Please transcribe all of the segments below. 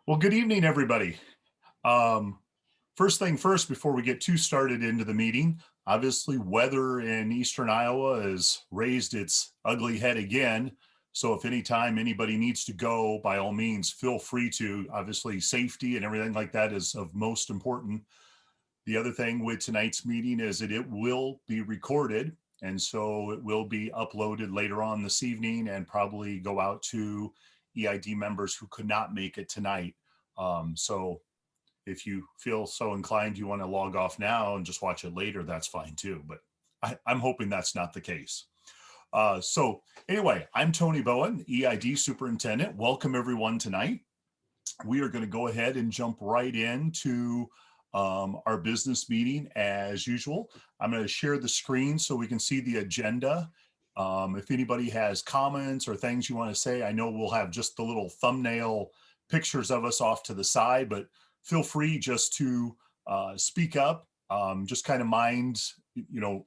Well, good evening, everybody. First thing first, before we get too started into the meeting, obviously weather in Eastern Iowa has raised its ugly head again. So if anytime anybody needs to go, by all means, feel free to. Obviously, safety and everything like that is of most important. The other thing with tonight's meeting is that it will be recorded. And so it will be uploaded later on this evening and probably go out to EID members who could not make it tonight. So if you feel so inclined, you want to log off now and just watch it later, that's fine too. But I'm hoping that's not the case. So anyway, I'm Tony Bowen, EID Superintendent. Welcome everyone tonight. We are going to go ahead and jump right into our business meeting as usual. I'm going to share the screen so we can see the agenda. If anybody has comments or things you want to say, I know we'll have just the little thumbnail pictures of us off to the side, but feel free just to speak up. Just kind of mind,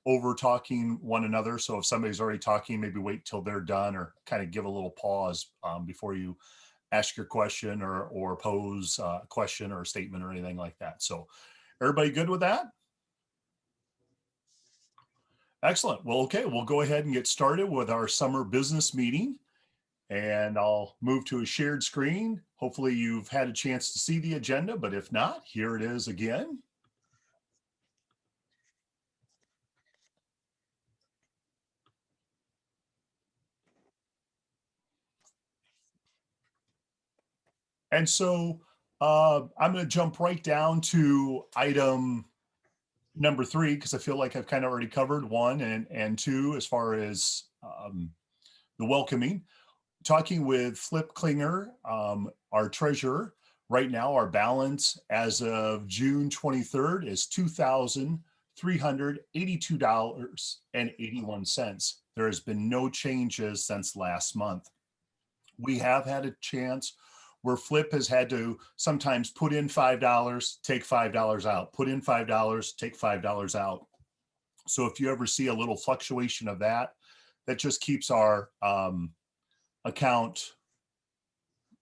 over talking one another. So if somebody's already talking, maybe wait till they're done or kind of give a little pause before you ask your question or pose a question or a statement or anything like that. So everybody good with that? Excellent. Well, okay, we'll go ahead and get started with our summer business meeting. And I'll move to a shared screen. Hopefully you've had a chance to see the agenda, but if not, here it is again. And so I'm going to jump right down to item number 3, because I feel like I've kind of already covered 1 and 2 as far as the welcoming. Talking with Flip Klinger, our treasurer. Right now, our balance as of June 23rd is $2,382.81. There has been no changes since last month. We have had a chance where Flip has had to sometimes put in $5, take $5 out, put in $5, take $5 out. So if you ever see a little fluctuation of that, that just keeps our account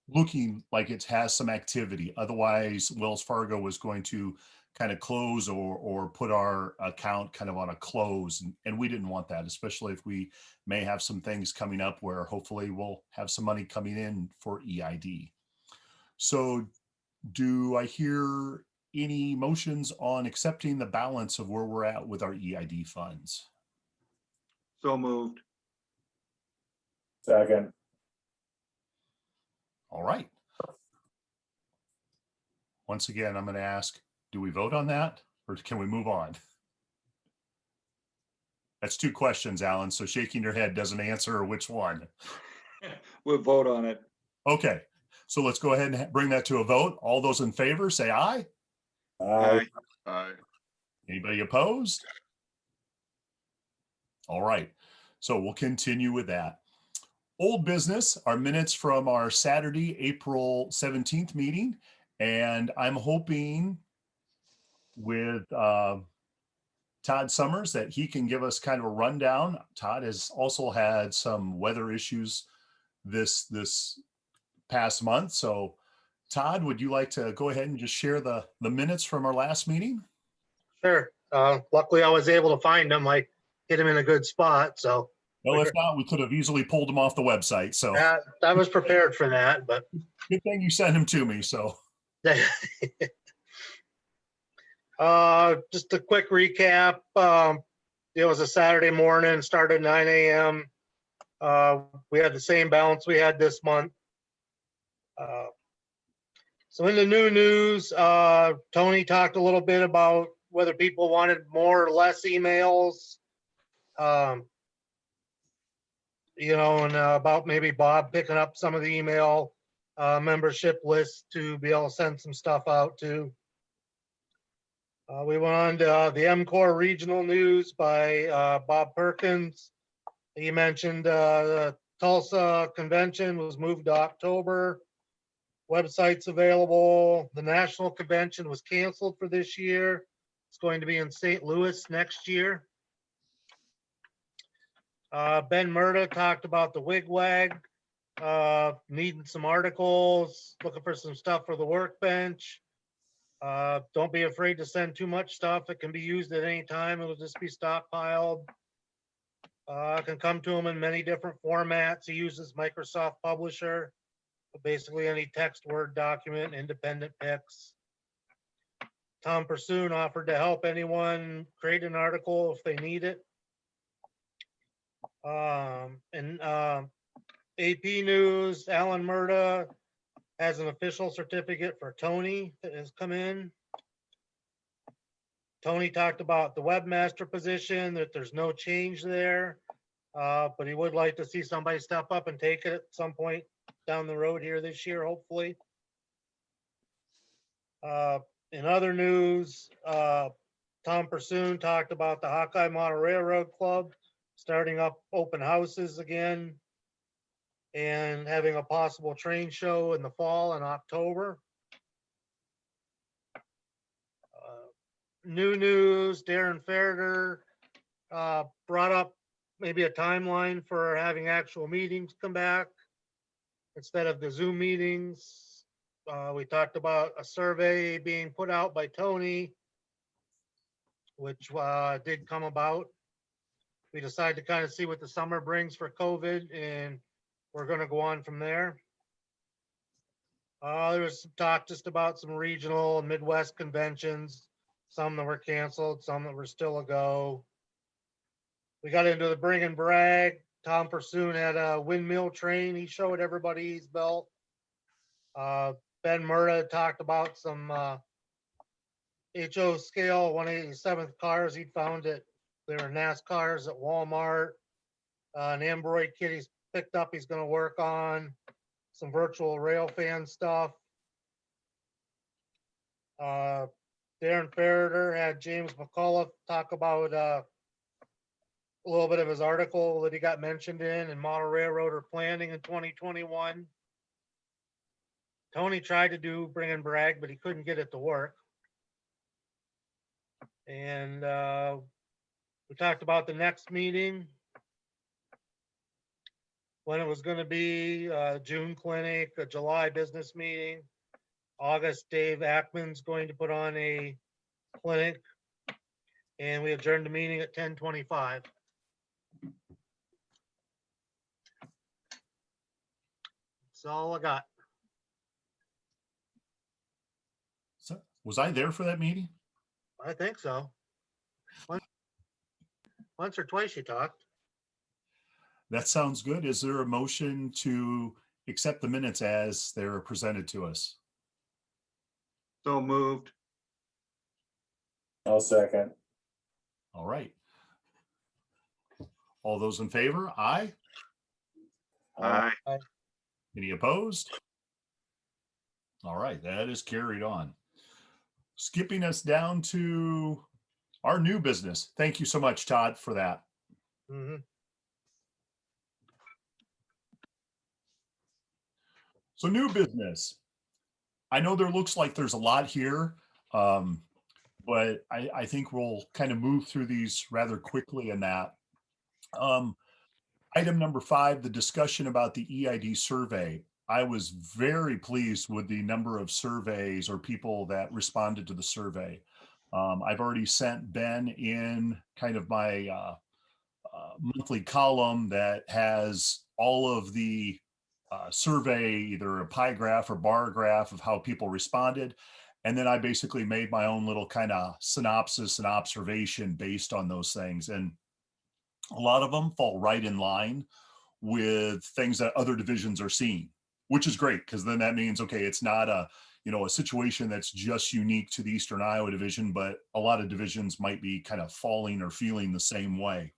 looking like it has some activity. Otherwise, Wells Fargo was going to kind of close or put our account kind of on a close. And we didn't want that, especially if we may have some things coming up where hopefully we'll have some money coming in for EID. So do I hear any motions on accepting the balance of where we're at with our EID funds? So moved. Second. All right. Once again, I'm going to ask, do we vote on that or can we move on? That's 2 questions, Alan. So shaking your head doesn't answer which one. We'll vote on it. Okay. So let's go ahead and bring that to a vote. All those in favor, say aye. Aye. Aye. Anybody opposed? All right. So we'll continue with that. Old business, our minutes from our Saturday, April 17th meeting. And I'm hoping with Todd Summers that he can give us kind of a rundown. Todd has also had some weather issues this past month. So Todd, would you like to go ahead and just share the minutes from our last meeting? Sure. Luckily, I was able to find them. I hit them in a good spot. So, well, if not, we could have easily pulled them off the website. So I was prepared for that. But good thing you sent them to me. So just a quick recap. It was a Saturday morning, started at 9 a.m. We had the same balance we had this month. So in the new news, Tony talked a little bit about whether people wanted more or less emails, and about maybe Bob picking up some of the email membership lists to be able to send some stuff out to. We went on to the Mcor regional news by Bob Perkins. He mentioned the Tulsa convention was moved to October. Website's available. The national convention was canceled for this year. It's going to be in St. Louis next year. Ben Murda talked about the wigwag. needing some articles, looking for some stuff for the workbench. Don't be afraid to send too much stuff. It can be used at any time. It'll just be stockpiled. I can come to him in many different formats. He uses Microsoft Publisher. Basically any text, Word document, independent pics. Tom Pursoon offered to help anyone create an article if they need it. AP News, Alan Murda has an official certificate for Tony that has come in. Tony talked about the webmaster position, that there's no change there. But he would like to see somebody step up and take it at some point down the road here this year, hopefully. In other news, Tom Pursoon talked about the Hawkeye Model Railroad Club starting up open houses again and having a possible train show in the fall in October. New news, Darren Ferreter brought up maybe a timeline for having actual meetings come back instead of the Zoom meetings. We talked about a survey being put out by Tony, which did come about. We decided to kind of see what the summer brings for COVID, and we're going to go on from there. There was some talk just about some regional and Midwest conventions, some that were canceled, some that were still a go. We got into the bring and brag. Tom Pursoon had a windmill train. He showed everybody he's built. Ben Murda talked about some HO scale 187th cars he'd found at, they were NASCARs at Walmart. An Android kit he's picked up he's going to work on. Some virtual rail fan stuff. Darren Ferreter had James McCullough talk about a little bit of his article that he got mentioned in Model Railroader Planning in 2021. Tony tried to do bring and brag, but he couldn't get it to work. And we talked about the next meeting, when it was going to be, June clinic, a July business meeting. August, Dave Ackman's going to put on a clinic, and we adjourned the meeting at 10:25. That's all I got. So, was I there for that meeting? I think so. Once or twice you talked. That sounds good. Is there a motion to accept the minutes as they're presented to us? So moved. I'll second. All right. All those in favor? Aye. Aye. Any opposed? All right, that is carried on. Skipping us down to our new business. Thank you so much, Todd, for that. Mhm. So new business. I know there looks like there's a lot here, but I think we'll kind of move through these rather quickly in that. Item number 5, the discussion about the EID survey. I was very pleased with the number of surveys or people that responded to the survey. I've already sent Ben in kind of my monthly column that has all of the survey, either a pie graph or bar graph of how people responded. And then I basically made my own little kind of synopsis and observation based on those things. And a lot of them fall right in line with things that other divisions are seeing, which is great, because then that means, okay, it's not a situation that's just unique to the Eastern Iowa division, but a lot of divisions might be kind of falling or feeling the same way.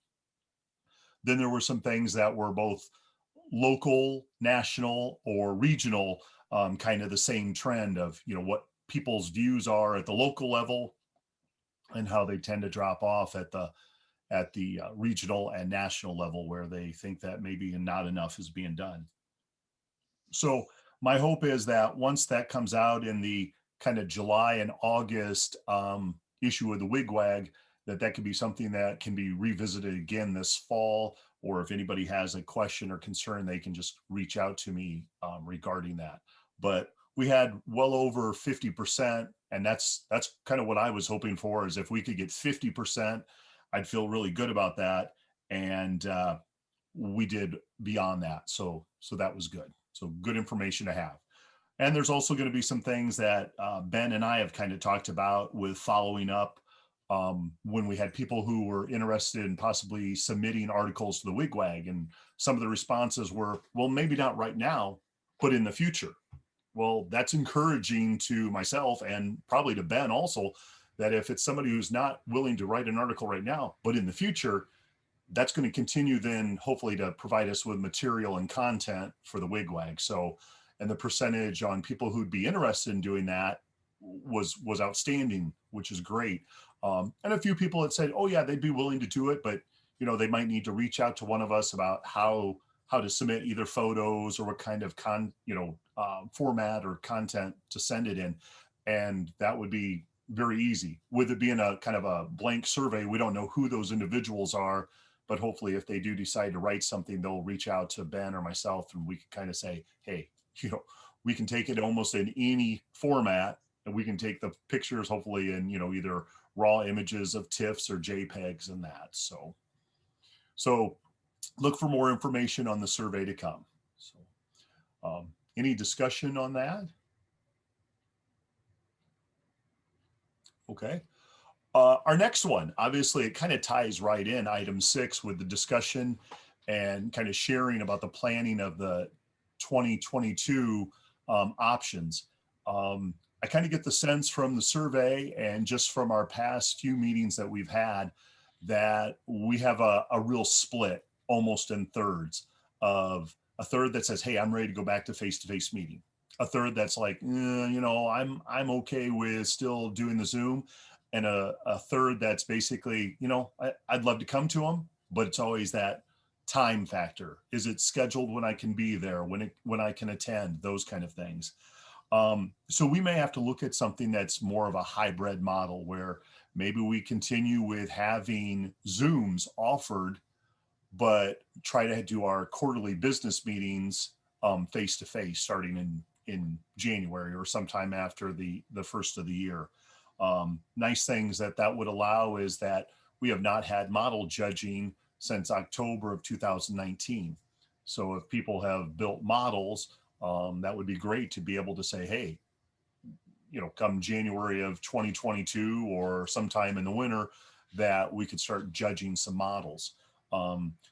Then there were some things that were both local, national, or regional, kind of the same trend of, what people's views are at the local level and how they tend to drop off at the regional and national level, where they think that maybe not enough is being done. So my hope is that once that comes out in the kind of July and August issue of the Wigwag, that could be something that can be revisited again this fall, or if anybody has a question or concern, they can just reach out to me regarding that. But we had well over 50%, and that's kind of what I was hoping for, is if we could get 50%, I'd feel really good about that. And we did beyond that. So that was good. So good information to have. And there's also going to be some things that Ben and I have kind of talked about with following up when we had people who were interested in possibly submitting articles to the wigwag, and some of the responses were, well, maybe not right now, but in the future. Well, that's encouraging to myself and probably to Ben also, that if it's somebody who's not willing to write an article right now, but in the future, that's going to continue then hopefully to provide us with material and content for the wigwag. So, and the percentage on people who'd be interested in doing that was outstanding, which is great. And a few people had said, oh yeah, they'd be willing to do it, but they might need to reach out to one of us about how to submit either photos or what kind of format or content to send it in. And that would be very easy. With it being a kind of a blank survey, we don't know who those individuals are, but hopefully if they do decide to write something, they'll reach out to Ben or myself, and we can kind of say, hey, we can take it almost in any format, and we can take the pictures hopefully in, either raw images of TIFFs or JPEGs and that. So look for more information on the survey to come. So any discussion on that? Okay. Our next one, obviously, it kind of ties right in item 6 with the discussion and kind of sharing about the planning of the 2022 options. I kind of get the sense from the survey and just from our past few meetings that we've had that we have a real split, almost in thirds, of a third that says, hey, I'm ready to go back to face-to-face meeting. A third that's like, I'm okay with still doing the Zoom. And a third that's basically, I'd love to come to them, but it's always that time factor. Is it scheduled when I can be there, when I can attend, those kind of things. So we may have to look at something that's more of a hybrid model, where maybe we continue with having Zooms offered, but try to do our quarterly business meetings face-to-face starting in January or sometime after the first of the year. Nice things that would allow is that we have not had model judging since October of 2019. So if people have built models, that would be great to be able to say, hey, come January of 2022 or sometime in the winter, that we could start judging some models.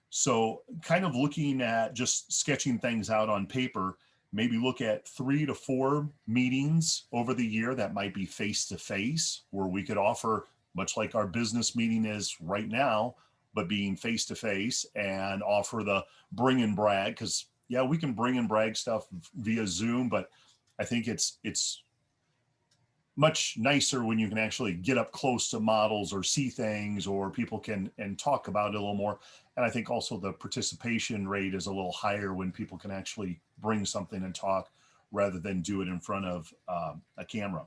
So kind of looking at just sketching things out on paper, maybe look at 3 to 4 meetings over the year that might be face-to-face, where we could offer, much like our business meeting is right now, but being face-to-face, and offer the bring and brag, because yeah, we can bring and brag stuff via Zoom, but I think it's much nicer when you can actually get up close to models or see things, or people can and talk about it a little more. And I think also the participation rate is a little higher when people can actually bring something and talk rather than do it in front of a camera.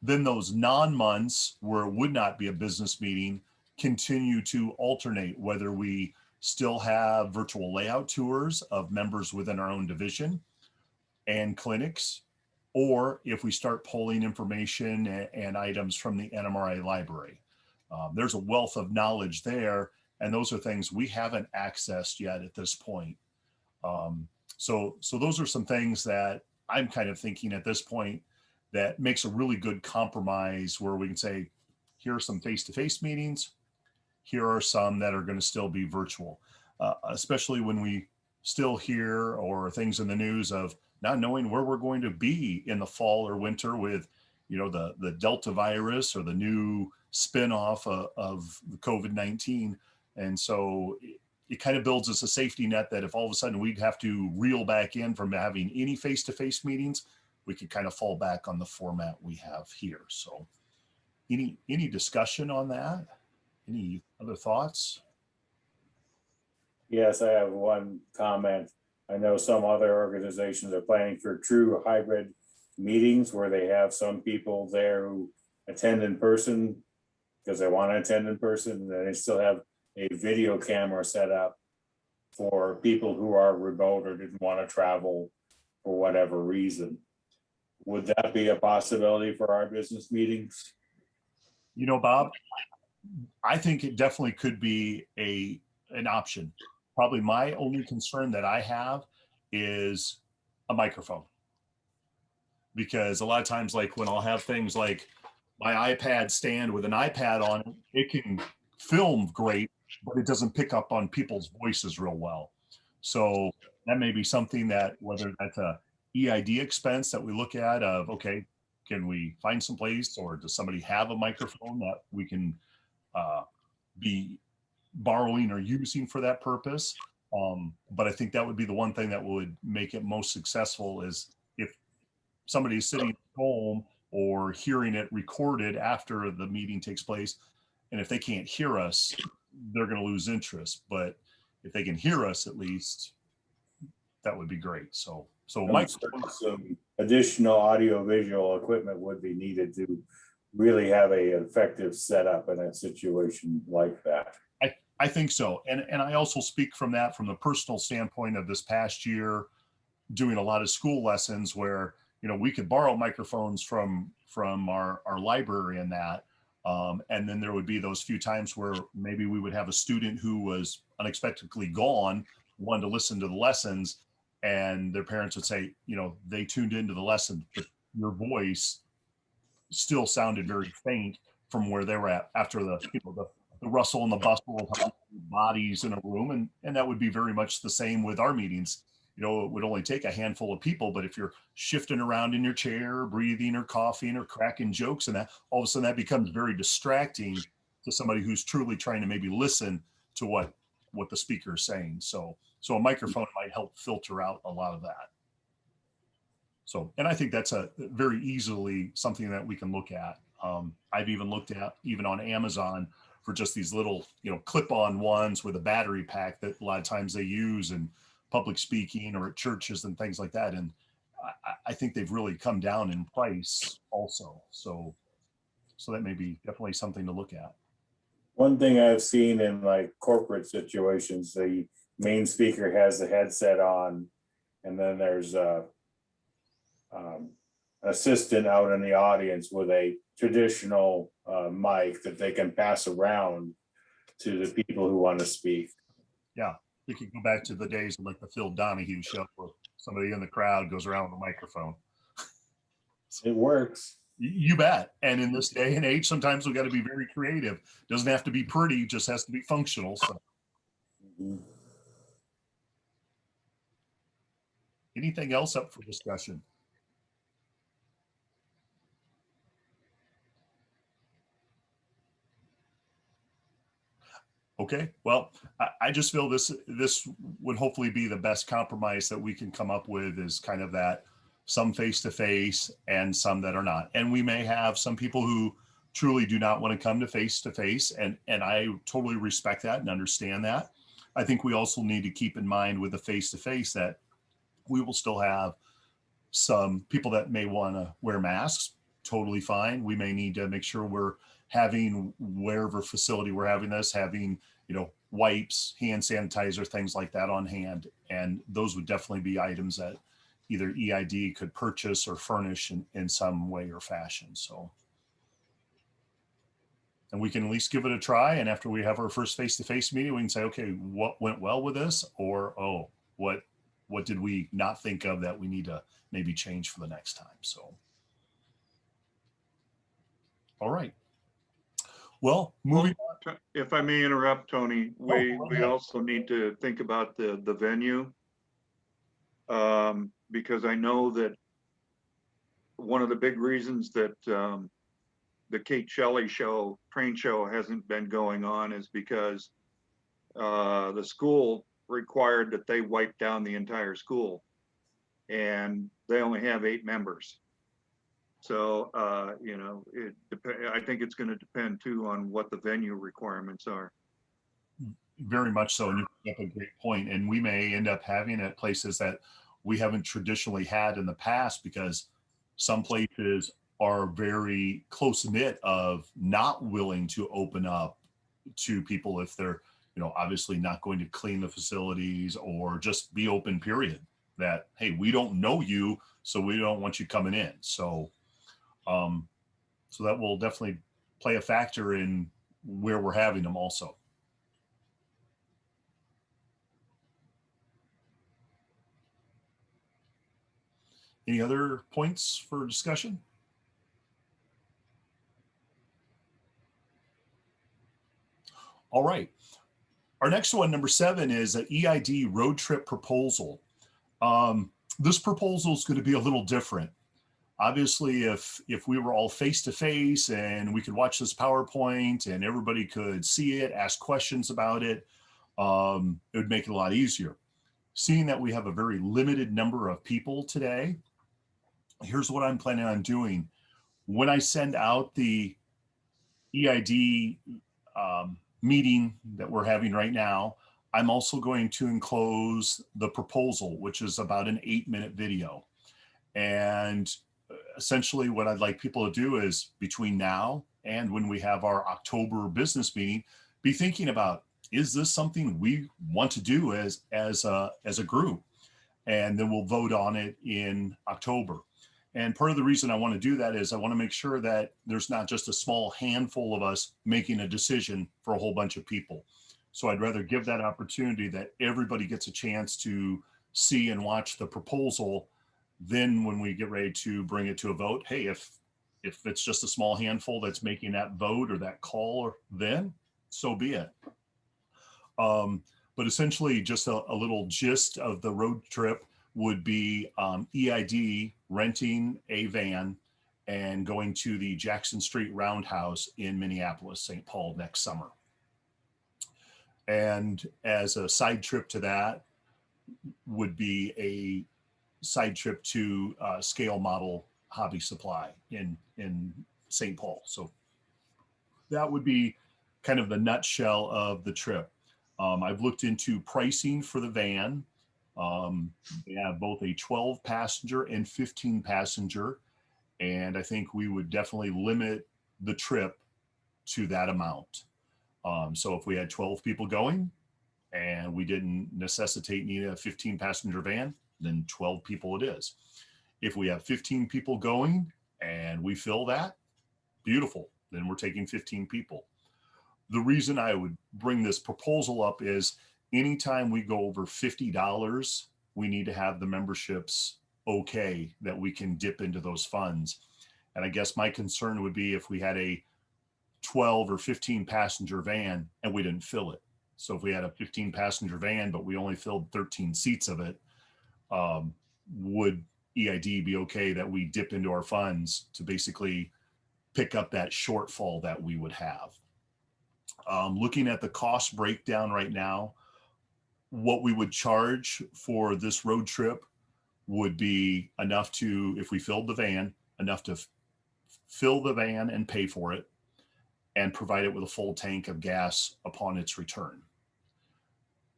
Then those non-months where it would not be a business meeting continue to alternate, whether we still have virtual layout tours of members within our own division and clinics, or if we start pulling information and items from the NMRA library. There's a wealth of knowledge there, and those are things we haven't accessed yet at this point. So those are some things that I'm kind of thinking at this point that makes a really good compromise, where we can say, here are some face-to-face meetings, here are some that are going to still be virtual, especially when we still hear or things in the news of not knowing where we're going to be in the fall or winter with, the Delta virus or the new spin-off of COVID-19. And so it kind of builds us a safety net that if all of a sudden we'd have to reel back in from having any face-to-face meetings, we could kind of fall back on the format we have here. So any discussion on that? Any other thoughts? Yes, I have one comment. I know some other organizations are planning for true hybrid meetings where they have some people there who attend in person because they want to attend in person, and they still have a video camera set up for people who are remote or didn't want to travel for whatever reason. Would that be a possibility for our business meetings? You know, Bob, I think it definitely could be an option. Probably my only concern that I have is a microphone. Because a lot of times, like when I'll have things like my iPad stand with an iPad on it, it can film great, but it doesn't pick up on people's voices real well. So that may be something that, whether that's a EID expense that we look at of, okay, can we find some place, or does somebody have a microphone that we can be borrowing or using for that purpose? But I think that would be the one thing that would make it most successful, is if somebody's sitting at home or hearing it recorded after the meeting takes place, and if they can't hear us, they're going to lose interest. But if they can hear us, at least, that would be great. So Mike, Some additional audio visual equipment would be needed to really have a effective setup in a situation like that. I think so. And I also speak from the personal standpoint of this past year, doing a lot of school lessons where, you know, we could borrow microphones from our library and that. And then there would be those few times where maybe we would have a student who was unexpectedly gone, wanted to listen to the lessons, and their parents would say, you know, they tuned into the lesson, but your voice still sounded very faint from where they were at after the rustle and the bustle of bodies in a room. And that would be very much the same with our meetings. You know, it would only take a handful of people, but if you're shifting around in your chair, breathing or coughing or cracking jokes and that, all of a sudden that becomes very distracting to somebody who's truly trying to maybe listen to what the speaker is saying. So a microphone might help filter out a lot of that. So, and I think that's a very easily something that we can look at. I've even looked at even on Amazon for just these little, you know, clip-on ones with a battery pack that a lot of times they use in public speaking or at churches and things like that. And I think they've really come down in price also. So that may be definitely something to look at. One thing I've seen in like corporate situations, the main speaker has the headset on, and then there's a assistant out in the audience with a traditional mic that they can pass around to the people who want to speak. Yeah, we could go back to the days of like the Phil Donahue show where somebody in the crowd goes around with a microphone. It works. You bet. And in this day and age, sometimes we got to be very creative. Doesn't have to be pretty, just has to be functional. So. Anything else up for discussion? Okay, well, I just feel this would hopefully be the best compromise that we can come up with, is kind of that some face-to-face and some that are not. And we may have some people who truly do not want to come to face-to-face, and I totally respect that and understand that. I think we also need to keep in mind with the face-to-face that we will still have some people that may want to wear masks, totally fine. We may need to make sure we're having, wherever facility we're having this, having, you know, wipes, hand sanitizer, things like that on hand. And those would definitely be items that either EID could purchase or furnish in some way or fashion. So, and we can at least give it a try. And after we have our first face-to-face meeting, we can say, okay, what went well with this? Or, oh, what did we not think of that we need to maybe change for the next time? So, all right. Well, moving on. If I may interrupt, Tony, we also need to think about the venue. Because I know that one of the big reasons that the Kate Shelley train show hasn't been going on is because the school required that they wipe down the entire school, and they only have 8 members. So, you know, I think it's going to depend too on what the venue requirements are. Very much so. And you bring up a great point. And we may end up having at places that we haven't traditionally had in the past, because some places are very close knit of not willing to open up to people if they're, obviously not going to clean the facilities or just be open, period. That, hey, we don't know you, so we don't want you coming in. So that will definitely play a factor in where we're having them also. Any other points for discussion? All right. Our next one, number 7, is an EID Road Trip Proposal. This proposal is going to be a little different. Obviously, if we were all face-to-face and we could watch this PowerPoint and everybody could see it, ask questions about it, it would make it a lot easier. Seeing that we have a very limited number of people today, here's what I'm planning on doing. When I send out the EID meeting that we're having right now, I'm also going to enclose the proposal, which is about an 8-minute video. And essentially what I'd like people to do is, between now and when we have our October business meeting, be thinking about, is this something we want to do as a group? And then we'll vote on it in October. And part of the reason I want to do that is I want to make sure that there's not just a small handful of us making a decision for a whole bunch of people. So I'd rather give that opportunity that everybody gets a chance to see and watch the proposal. Then when we get ready to bring it to a vote, hey, if it's just a small handful that's making that vote or that call, then so be it. But essentially just a little gist of the road trip would be EID renting a van and going to the Jackson Street Roundhouse in Minneapolis, St. Paul next summer. And as a side trip to that would be a side trip to Scale Model Hobby Supply in St. Paul. So that would be kind of the nutshell of the trip. I've looked into pricing for the van. They have both a 12 passenger and 15 passenger. And I think we would definitely limit the trip to that amount. So if we had 12 people going and we didn't necessitate needing a 15 passenger van, then 12 people it is. If we have 15 people going and we fill that, beautiful. Then we're taking 15 people. The reason I would bring this proposal up is anytime we go over $50, we need to have the memberships okay that we can dip into those funds. And I guess my concern would be if we had a 12 or 15 passenger van and we didn't fill it. So if we had a 15 passenger van, but we only filled 13 seats of it, would EID be okay that we dip into our funds to basically pick up that shortfall that we would have? Looking at the cost breakdown right now, what we would charge for this road trip would be enough to, if we filled the van, enough to fill the van and pay for it and provide it with a full tank of gas upon its return.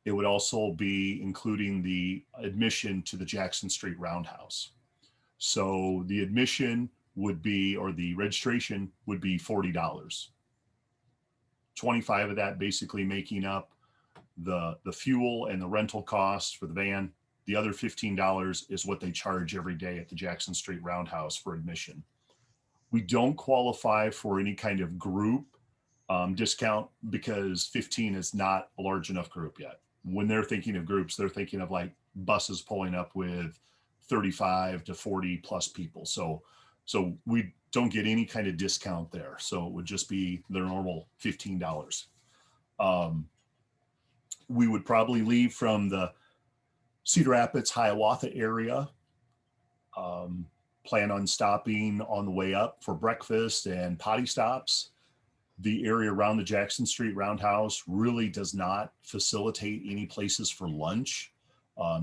It would also be including the admission to the Jackson Street Roundhouse. So the admission would be, or the registration would be $40. 25 of that basically making up the fuel and the rental costs for the van. The other $15 is what they charge every day at the Jackson Street Roundhouse for admission. We don't qualify for any kind of group discount because 15 is not a large enough group yet. When they're thinking of groups, they're thinking of like buses pulling up with 35 to 40 plus people. So we don't get any kind of discount there. So it would just be their normal $15. We would probably leave from the Cedar Rapids, Hiawatha area. Plan on stopping on the way up for breakfast and potty stops. The area around the Jackson Street Roundhouse really does not facilitate any places for lunch,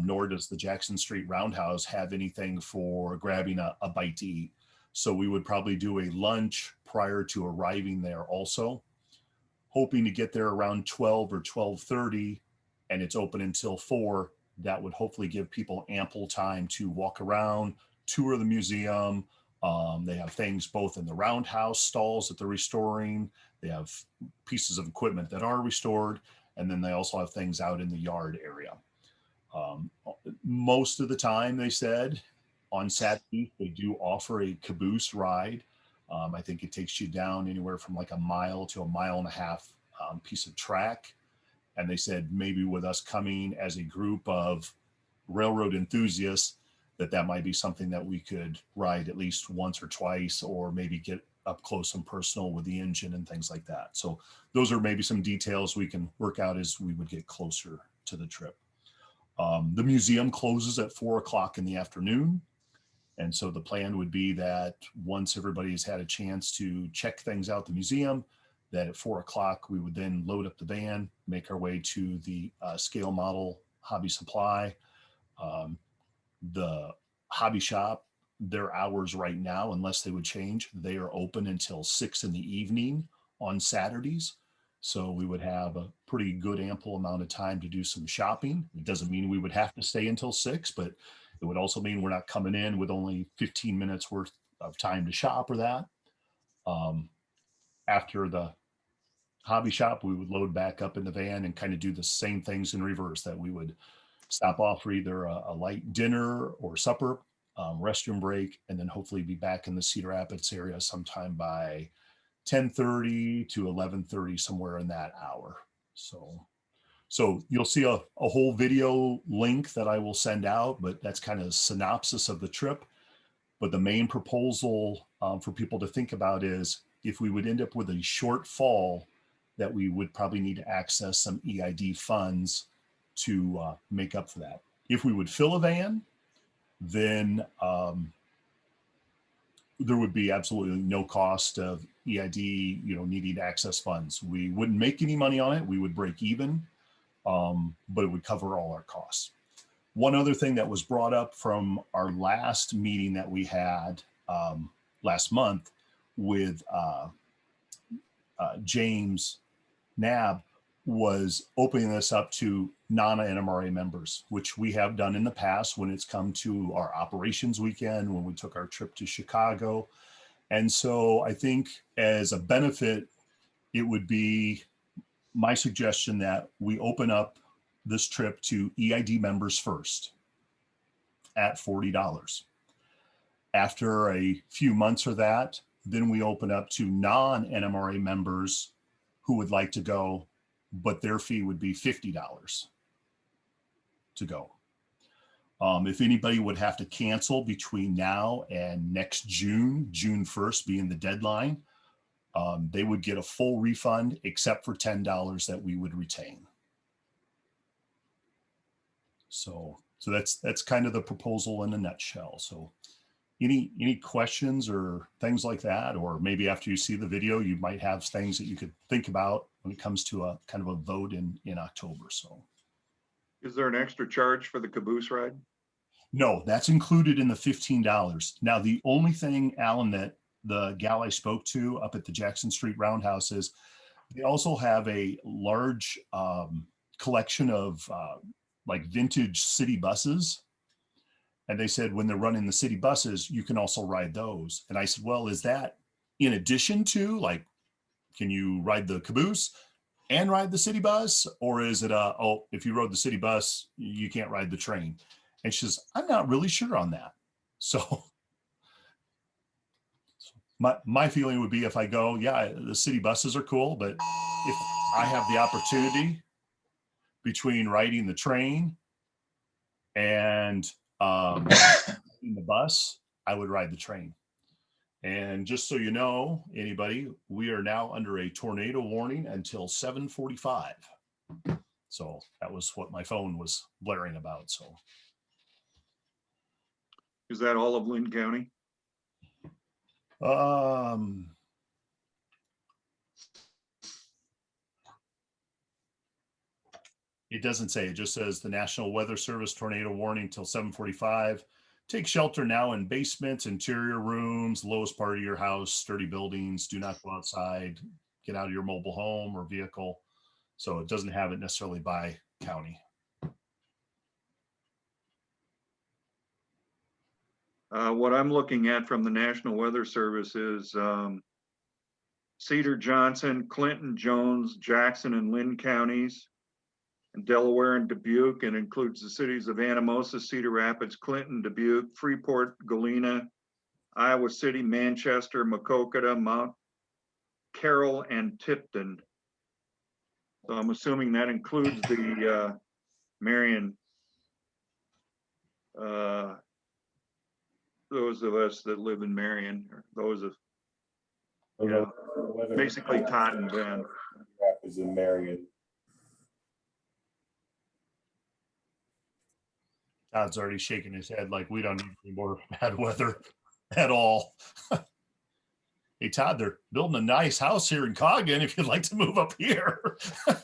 nor does the Jackson Street Roundhouse have anything for grabbing a bite to eat. So we would probably do a lunch prior to arriving there also, hoping to get there around 12 or 12:30, and it's open until 4. That would hopefully give people ample time to walk around, tour the museum. They have things both in the roundhouse stalls that they're restoring. They have pieces of equipment that are restored, And then they also have things out in the yard area. Most of the time, they said, on Saturday, they do offer a caboose ride. I think it takes you down anywhere from like a mile to a mile and a half piece of track. And they said maybe with us coming as a group of railroad enthusiasts, that might be something that we could ride at least once or twice, or maybe get up close and personal with the engine and things like that. So those are maybe some details we can work out as we would get closer to the trip. The museum closes at 4 o'clock in the afternoon. And so the plan would be that once everybody's had a chance to check things out the museum, that at 4 o'clock, we would then load up the van, make our way to the scale model hobby supply. The hobby shop, their hours right now, unless they would change, they are open until 6 in the evening on Saturdays. So we would have a pretty good ample amount of time to do some shopping. It doesn't mean we would have to stay until 6, but it would also mean we're not coming in with only 15 minutes worth of time to shop or that. After the hobby shop, we would load back up in the van and kind of do the same things in reverse, that we would stop off for either a light dinner or supper, restroom break, and then hopefully be back in the Cedar Rapids area sometime by 10:30 to 11:30, somewhere in that hour. So you'll see a whole video link that I will send out, but that's kind of a synopsis of the trip. But the main proposal for people to think about is, if we would end up with a shortfall, that we would probably need to access some EID funds to make up for that. If we would fill a van, then there would be absolutely no cost of EID, needing to access funds. We wouldn't make any money on it. We would break even, but it would cover all our costs. One other thing that was brought up from our last meeting that we had last month with James Nab was opening this up to non-NMRA members, which we have done in the past when it's come to our operations weekend, when we took our trip to Chicago. And so I think as a benefit, it would be my suggestion that we open up this trip to EID members first at $40. After a few months of that, then we open up to non-NMRA members who would like to go, but their fee would be $50 to go. If anybody would have to cancel between now and next June 1st being the deadline, they would get a full refund except for $10 that we would retain. So that's kind of the proposal in a nutshell. So any questions or things like that, or maybe after you see the video, you might have things that you could think about when it comes to a kind of a vote in October. So Is there an extra charge for the caboose ride? no, that's included in the $15. Now, the only thing, Alan, that the gal I spoke to up at the Jackson Street Roundhouse is they also have a large collection of like vintage city buses. And they said when they're running the city buses, you can also ride those. And I said, well, is that in addition to, like, can you ride the caboose and ride the city bus? Or is it if you rode the city bus, you can't ride the train? And she says, I'm not really sure on that. So my feeling would be, if I go, yeah, the city buses are cool, but if I have the opportunity between riding the train and in the bus, I would ride the train. And just so you know, anybody, we are now under a tornado warning until 7:45. So that was what my phone was blaring about. So Is that all of Lynn County? It doesn't say. It just says the National Weather Service tornado warning till 7:45. Take shelter now in basements, interior rooms, lowest part of your house, sturdy buildings. Do not go outside. Get out of your mobile home or vehicle. So it doesn't have it necessarily by county. What I'm looking at from the National Weather Service is Cedar, Johnson, Clinton, Jones, Jackson, and Lynn counties and Delaware and Dubuque, and includes the cities of Anamosa, Cedar Rapids, Clinton, Dubuque, Freeport, Galena, Iowa City, Manchester, Macokota, Mount Carroll, and Tipton. So I'm assuming that includes the Marion, those of us that live in Marion, or those of, yeah, basically Todd and Ben. Is in Marion. Todd's already shaking his head like we don't need any more bad weather at all. Hey, Todd, they're building a nice house here in Coggan if you'd like to move up here. Does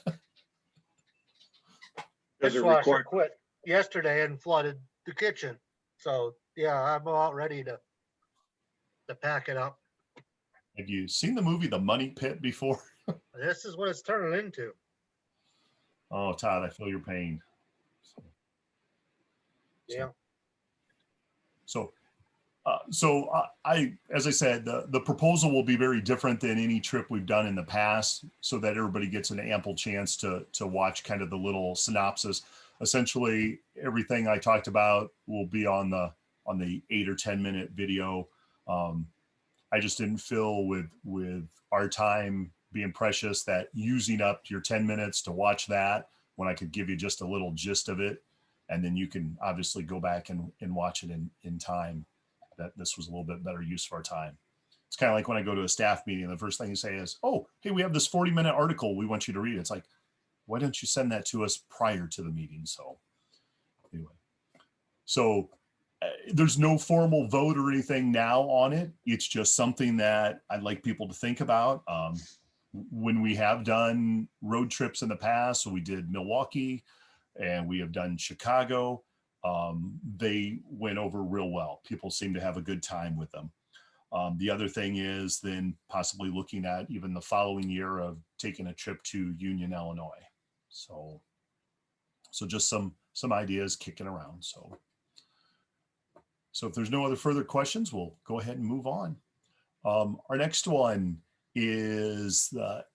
it Dishwasher require, quit yesterday and flooded the kitchen. So yeah, I'm about ready to pack it up. Have you seen the movie The Money Pit before? This is what it's turning into. Oh, Todd, I feel your pain. Yeah. So as I said, the proposal will be very different than any trip we've done in the past, so that everybody gets an ample chance to watch kind of the little synopsis. Essentially, everything I talked about will be on the 8 or 10 minute video. I just didn't feel with our time being precious that using up your 10 minutes to watch that when I could give you just a little gist of it, and then you can obviously go back and watch it in time. That this was a little bit better use of our time. It's kind of like when I go to a staff meeting, the first thing you say is, oh, hey, we have this 40-minute article we want you to read. It's like, why don't you send that to us prior to the meeting? So anyway, so there's no formal vote or anything now on it. It's just something that I'd like people to think about. When we have done road trips in the past, so we did Milwaukee and we have done Chicago, they went over real well. People seem to have a good time with them. The other thing is then possibly looking at even the following year of taking a trip to Union, Illinois. So just some ideas kicking around. So if there's no other further questions, we'll go ahead and move on. Our next one is the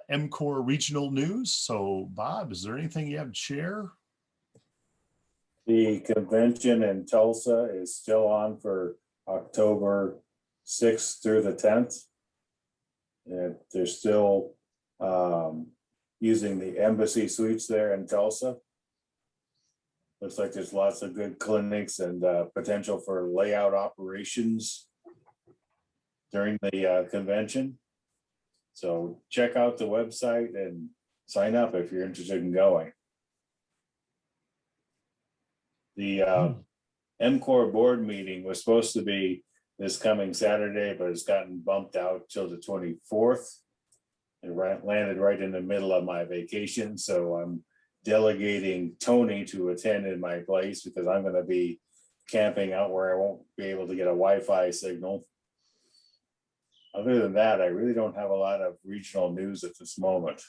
Mcor regional news. So Bob, is there anything you have to share? The convention in Tulsa is still on for October 6th through the 10th. And they're still using the embassy suites there in Tulsa. Looks like there's lots of good clinics and potential for layout operations during the convention. So check out the website and sign up if you're interested in going. The Mcor board meeting was supposed to be this coming Saturday, but it's gotten bumped out till the 24th. It landed right in the middle of my vacation, so I'm delegating Tony to attend in my place because I'm going to be camping out where I won't be able to get a Wi-Fi signal. Other than that, I really don't have a lot of regional news at this moment.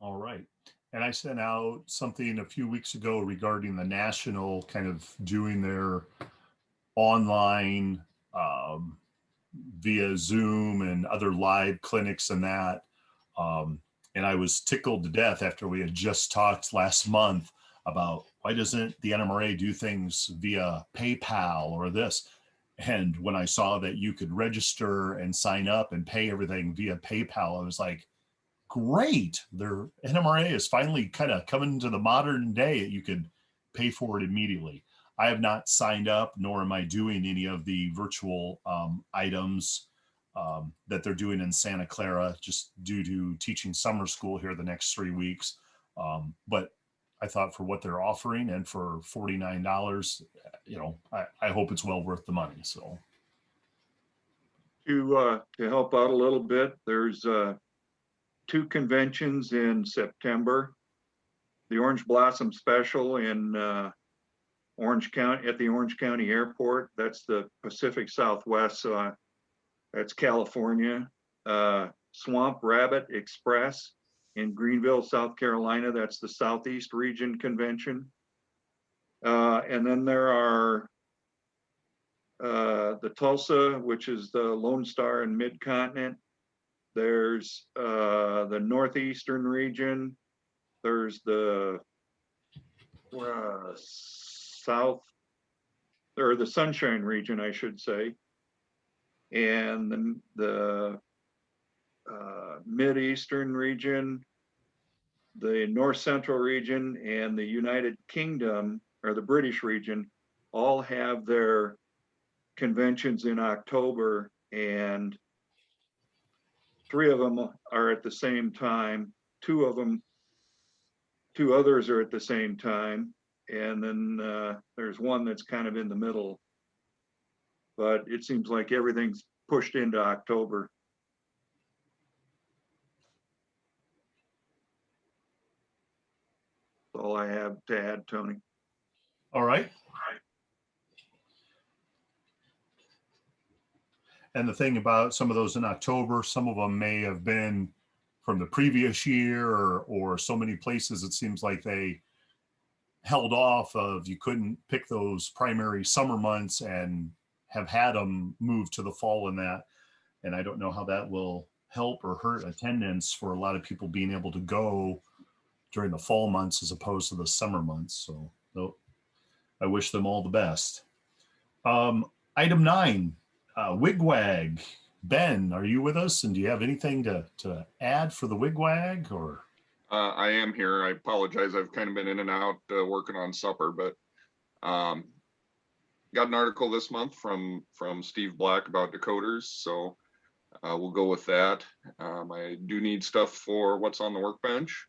All right. And I sent out something a few weeks ago regarding the national kind of doing their online via Zoom and other live clinics and that. And I was tickled to death after we had just talked last month about why doesn't the NMRA do things via PayPal or this? And when I saw that you could register and sign up and pay everything via PayPal, I was like, great. Their NMRA is finally kind of coming to the modern day that you could pay for it immediately. I have not signed up, nor am I doing any of the virtual items that they're doing in Santa Clara, just due to teaching summer school here the next 3 weeks. But I thought for what they're offering and for $49, you know, I hope it's well worth the money. So to help out a little bit, there's 2 conventions in September. The Orange Blossom Special in Orange County, at the Orange County Airport. That's the Pacific Southwest, so that's California. Swamp Rabbit Express in Greenville, South Carolina. That's the Southeast Region Convention. And then there are the Tulsa, which is the Lone Star and Mid-Continent. there's the northeastern region, there's the south, or the sunshine region, I should say, and then the mid-eastern region, the north central region, and the United Kingdom, or the British region, all have their conventions in October, and 3 of them are at the same time. 2 others are at the same time, and then there's one that's kind of in the middle. But it seems like everything's pushed into October. That's all I have to add, Tony. All right. And the thing about some of those in October, some of them may have been from the previous year, or so many places it seems like they held off of, you couldn't pick those primary summer months and have had them move to the fall in that. And I don't know how that will help or hurt attendance for a lot of people being able to go during the fall months as opposed to the summer months. So no, I wish them all the best. Item 9, Wigwag. Ben, are you with us? And do you have anything to add for the Wigwag, or? I am here. I apologize. I've kind of been in and out working on supper, but got an article this month from Steve Black about decoders, so we'll go with that. I do need stuff for what's on the workbench,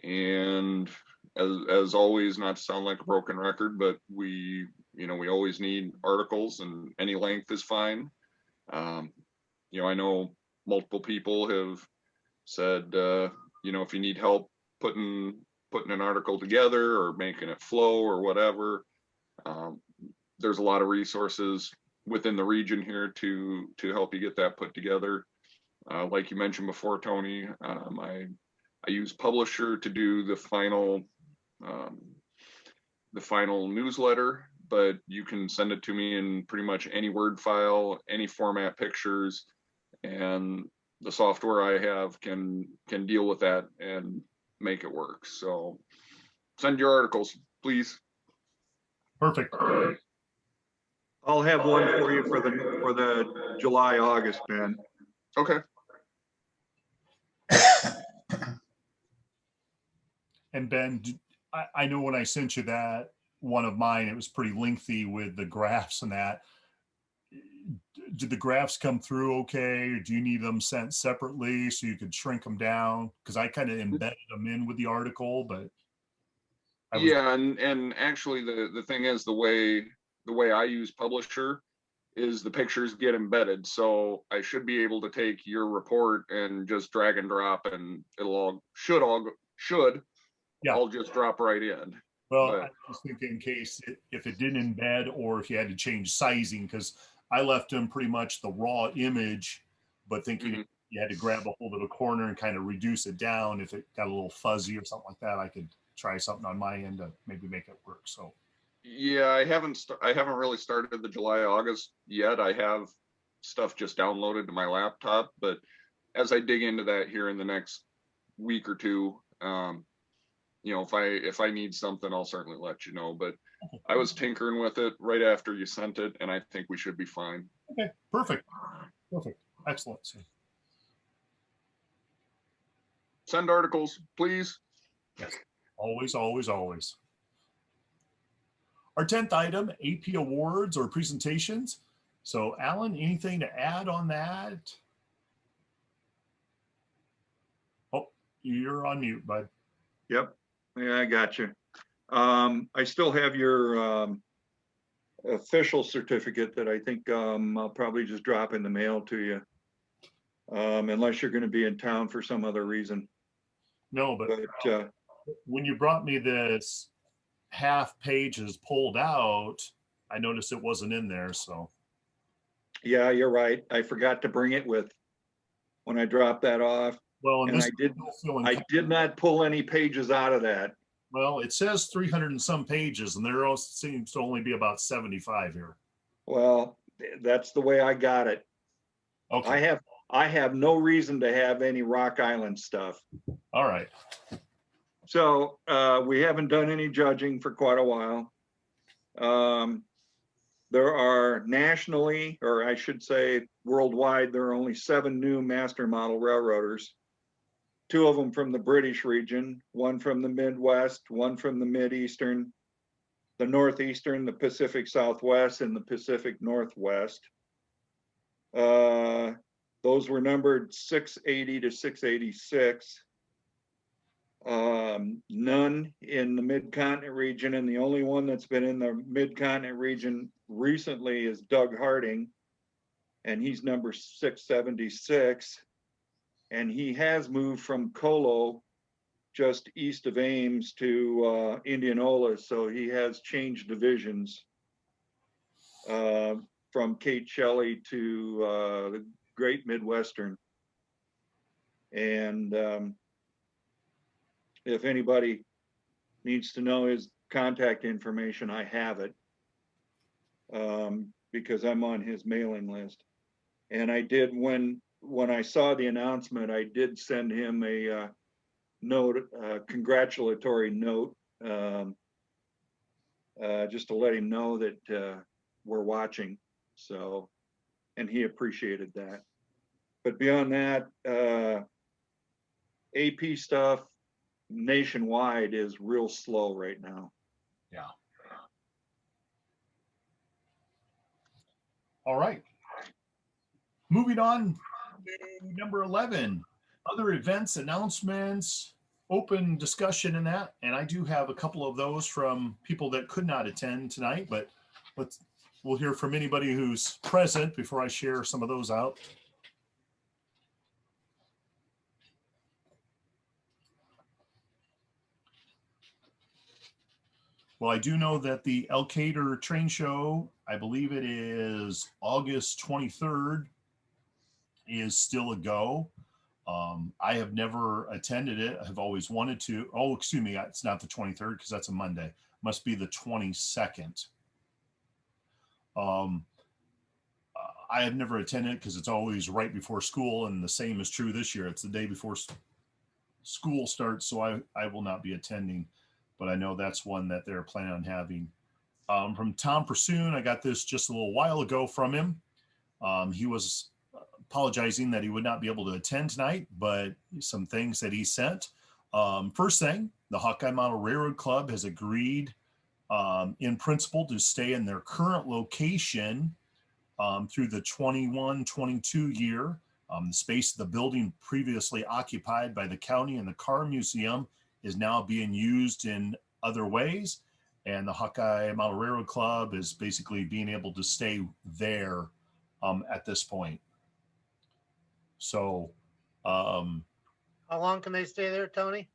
and as always, not to sound like a broken record, but we always need articles, and any length is fine. I know multiple people have said, if you need help putting an article together or making it flow or whatever, there's a lot of resources within the region here to help you get that put together. Like you mentioned before, Tony, I use Publisher to do the final newsletter, but you can send it to me in pretty much any Word file, any format, pictures, and the software I have can deal with that and make it work. So send your articles, please. Perfect. I'll have one for you for the July, August, Ben. Okay. And Ben, I know when I sent you that one of mine, it was pretty lengthy with the graphs and that. Did the graphs come through okay? Or do you need them sent separately so you could shrink them down? Because I kind of embedded them in with the article, but yeah, and actually the thing is, the way I use Publisher is the pictures get embedded, so I should be able to take your report and just drag and drop, and it'll should all just drop right in. Well, but I was thinking in case if it didn't embed, or if you had to change sizing, because I left them pretty much the raw image, but thinking you had to grab a hold of a corner and kind of reduce it down. If it got a little fuzzy or something like that, I could try something on my end to maybe make it work. So yeah, I haven't really started the July, August yet. I have stuff just downloaded to my laptop, but as I dig into that here in the next week or two, if I need something, I'll certainly let you know. But I was tinkering with it right after you sent it, and I think we should be fine. okay, perfect, excellent. Send articles, please. Yes, always. Our 10th item, AP awards or presentations. So Alan, anything to add on that? Oh, you're on mute, bud. Yep. Yeah, I got you. I still have your official certificate that I think I'll probably just drop in the mail to you, unless you're going to be in town for some other reason. No, but when you brought me this half pages pulled out, I noticed it wasn't in there. So yeah, you're right. I forgot to bring it with when I dropped that off. Well, and I did not pull any pages out of that. Well, it says 300 and some pages, and there also seems to only be about 75 here. Well, that's the way I got it. Okay. I have no reason to have any Rock Island stuff. All right. So we haven't done any judging for quite a while. There are nationally, or I should say worldwide, there are only 7 new master model railroaders. 2 of them from the British region, 1 from the Midwest, 1 from the Mideastern, the Northeastern, the Pacific Southwest, and the Pacific Northwest. Those were numbered 680 to 686. None in the Mid-Continent region, and the only one that's been in the Mid-Continent region recently is Doug Harding, and he's number 676. And he has moved from Colo, just east of Ames, to Indianola, so he has changed divisions from Kate Shelley to the Great Midwestern. And if anybody needs to know his contact information, I have it because I'm on his mailing list. And I did, when I saw the announcement, I did send him a note, congratulatory note, just to let him know that we're watching. So, and he appreciated that. But beyond that, AP stuff nationwide is real slow right now. Yeah. All right. Moving on to number 11, other events, announcements, open discussion and that. And I do have a couple of those from people that could not attend tonight, but we'll hear from anybody who's present before I share some of those out. Well, I do know that the Elkader Train Show, I believe it is August 23rd, is still a go. I have never attended it. I've always wanted to. Oh, excuse me, it's not the 23rd because that's a Monday. Must be the 22nd. I have never attended because it's always right before school, and the same is true this year. It's the day before school starts, so I will not be attending, but I know that's one that they're planning on having. From Tom Pursoon, I got this just a little while ago from him. He was apologizing that he would not be able to attend tonight, but some things that he sent. First thing, the Hawkeye Model Railroad Club has agreed in principle to stay in their current location through the 21-22 year. The space of the building previously occupied by the county and the car museum is now being used in other ways. And the Hawkeye Model Railroad Club is basically being able to stay there at this point. So How long can they stay there, Tony?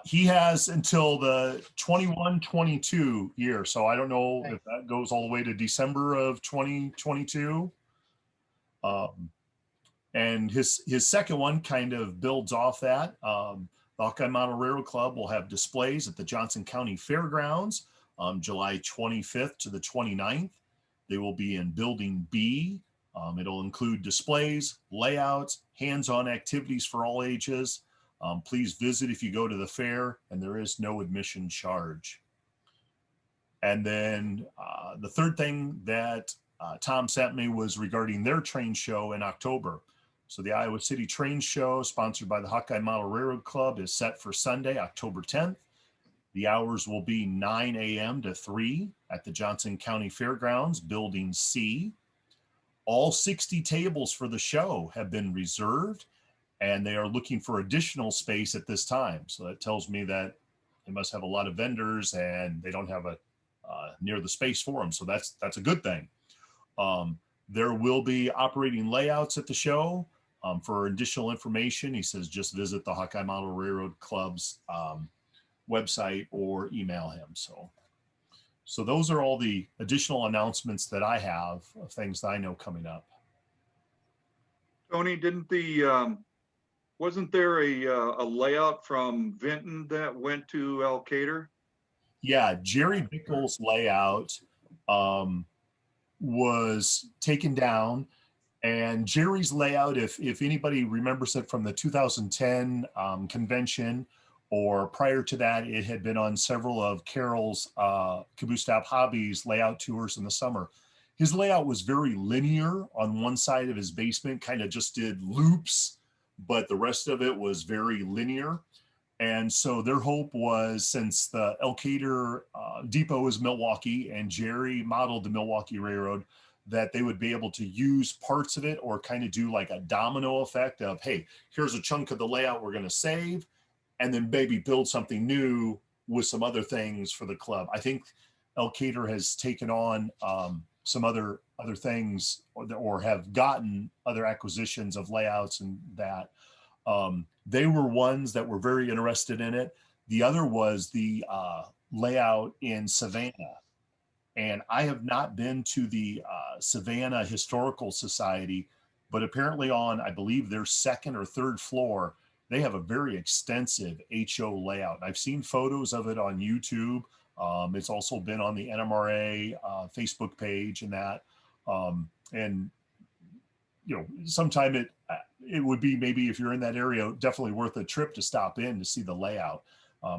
he has until the 21-22 year. So I don't know if that goes all the way to December of 2022. And his second one kind of builds off that. The Hawkeye Model Railroad Club will have displays at the Johnson County Fairgrounds July 25th to the 29th. They will be in Building B. It'll include displays, layouts, hands-on activities for all ages. Please visit if you go to the fair, and there is no admission charge. And then the third thing that Tom sent me was regarding their train show in October. So the Iowa City Train Show, sponsored by the Hawkeye Model Railroad Club, is set for Sunday, October 10th. The hours will be 9 a.m. to 3 at the Johnson County Fairgrounds, Building C. All 60 tables for the show have been reserved, and they are looking for additional space at this time. So that tells me that they must have a lot of vendors and they don't have a near the space for them. So that's a good thing. There will be operating layouts at the show. For additional information, he says just visit the Hawkeye Model Railroad Club's website or email him. So those are all the additional announcements that I have of things that I know coming up. Tony, wasn't there a layout from Vinton that went to Elkader? Yeah, Jerry Bickle's layout was taken down, And Jerry's layout, if anybody remembers it from the 2010 convention, or prior to that, it had been on several of Carol's Caboose Stop Hobbies layout tours in the summer. His layout was very linear on one side of his basement, kind of just did loops, but the rest of it was very linear. And so their hope was, since the Elkader depot is Milwaukee and Jerry modeled the Milwaukee Railroad, that they would be able to use parts of it or kind of do like a domino effect of, hey, here's a chunk of the layout we're going to save, and then maybe build something new with some other things for the club. I think Elkader has taken on some other things, or have gotten other acquisitions of layouts and that. They were ones that were very interested in it. The other was the layout in Savannah. And I have not been to the Savannah Historical Society, but apparently on, I believe, their second or third floor, they have a very extensive HO layout. I've seen photos of it on YouTube. It's also been on the NMRA Facebook page and that. And you know, sometime it would be, maybe if you're in that area, definitely worth a trip to stop in to see the layout.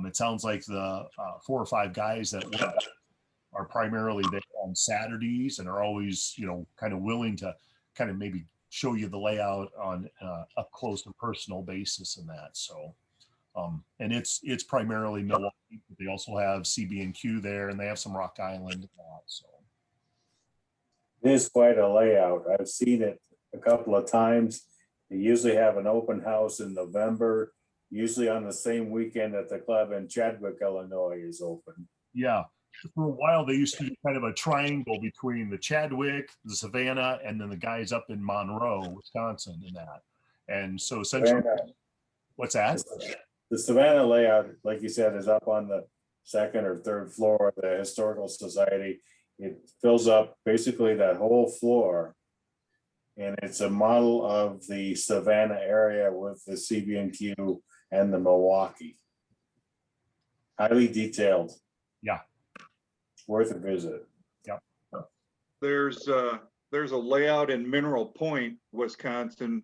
It sounds like the 4 or 5 guys that work are primarily there on Saturdays and are always, you know, kind of willing to kind of maybe show you the layout on up close and personal basis and that. So, and it's primarily Milwaukee, but they also have CB&Q there, and they have some Rock Island and that. So It is quite a layout. I've seen it a couple of times. They usually have an open house in November, usually on the same weekend that the club in Chadwick, Illinois is open. yeah, for a while they used to do kind of a triangle between the Chadwick, the Savannah, and then the guys up in Monroe, Wisconsin, and that. And so essentially, Savannah, what's that? the Savannah layout, like you said, is up on the second or third floor of the Historical Society. It fills up basically that whole floor. And it's a model of the Savannah area with the CB&Q and the Milwaukee. Highly detailed. Yeah. Worth a visit. There's a layout in Mineral Point, Wisconsin,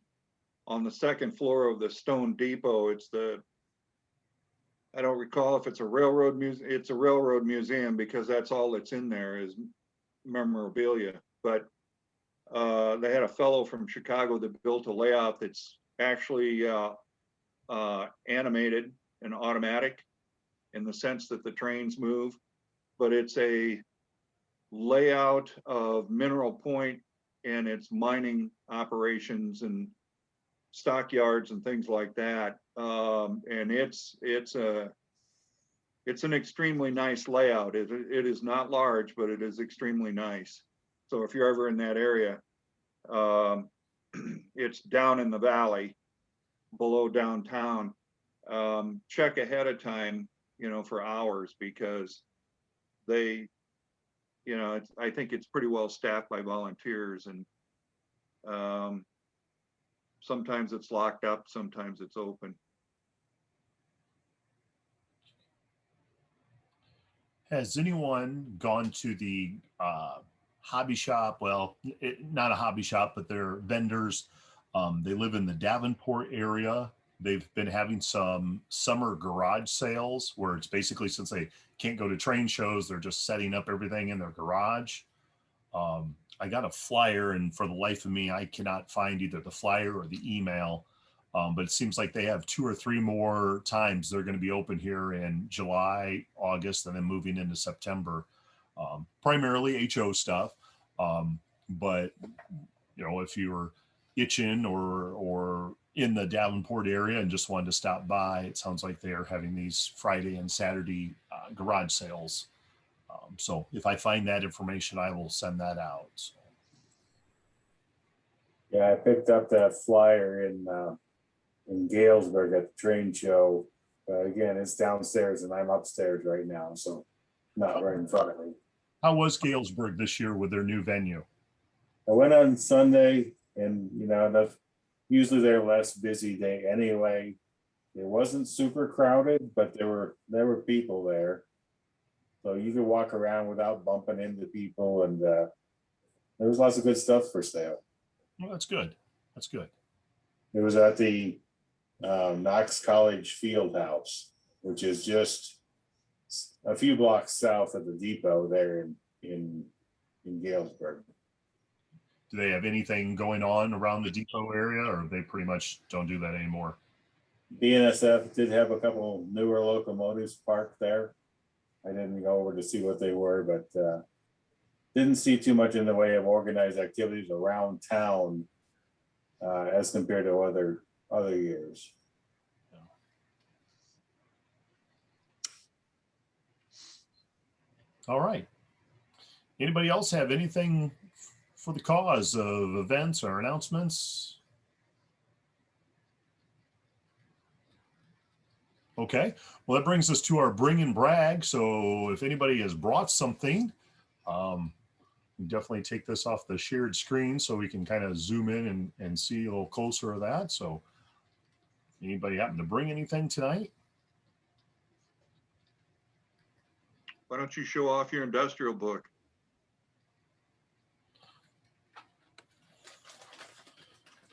on the second floor of the Stone Depot. It's I don't recall if it's a railroad museum. It's a railroad museum because that's all that's in there is memorabilia. But they had a fellow from Chicago that built a layout that's actually animated and automatic in the sense that the trains move, but it's a layout of Mineral Point and its mining operations and stockyards and things like that. And it's an extremely nice layout. It is not large, but it is extremely nice. So if you're ever in that area, it's down in the valley below downtown. Check ahead of time, you know, for hours, because they, you know, I think it's pretty well staffed by volunteers, and sometimes it's locked up, sometimes it's open. Has anyone gone to the hobby shop? Well, not a hobby shop, but they're vendors. They live in the Davenport area. They've been having some summer garage sales where it's basically, since they can't go to train shows, they're just setting up everything in their garage. I got a flyer, and for the life of me, I cannot find either the flyer or the email. But it seems like they have 2 or 3 more times they're going to be open here in July, August, and then moving into September. Primarily HO stuff. But, you know, if you're itching or in the Davenport area and just wanted to stop by, it sounds like they are having these Friday and Saturday garage sales. So if I find that information, I will send that out. So. Yeah, I picked up that flyer in Galesburg at the train show. Again, it's downstairs and I'm upstairs right now, so not right in front of me. How was Galesburg this year with their new venue? I went on Sunday, and you know, that's usually their less busy day anyway. It wasn't super crowded, but there were people there, so you could walk around without bumping into people, and there was lots of good stuff for sale. Well, that's good. That's good. It was at the Knox College Field House, which is just a few blocks south of the depot there in Galesburg. Do they have anything going on around the depot area, or they pretty much don't do that anymore? BNSF did have a couple newer locomotives parked there. I didn't go over to see what they were, but didn't see too much in the way of organized activities around town as compared to other years. All right. Anybody else have anything for the cause of events or announcements? Okay, well, that brings us to our bring and brag. So if anybody has brought something, definitely take this off the shared screen so we can kind of zoom in and see a little closer of that. So anybody happen to bring anything tonight? Why don't you show off your industrial book?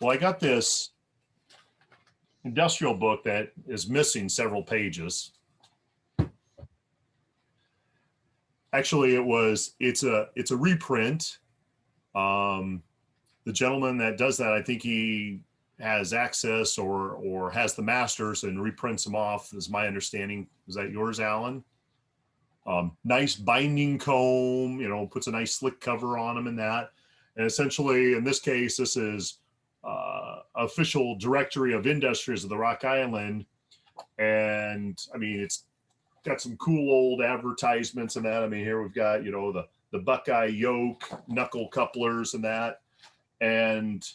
Well, I got this industrial book that is missing several pages. Actually, it's a reprint. The gentleman that does that, I think he has access or has the masters and reprints them off, is my understanding. Is that yours, Alan? Nice binding comb, puts a nice slick cover on them and that. And essentially, in this case, this is official directory of industries of the Rock Island. And I mean, it's got some cool old advertisements and that. I mean, here we've got, the Buckeye yoke, knuckle couplers and that. And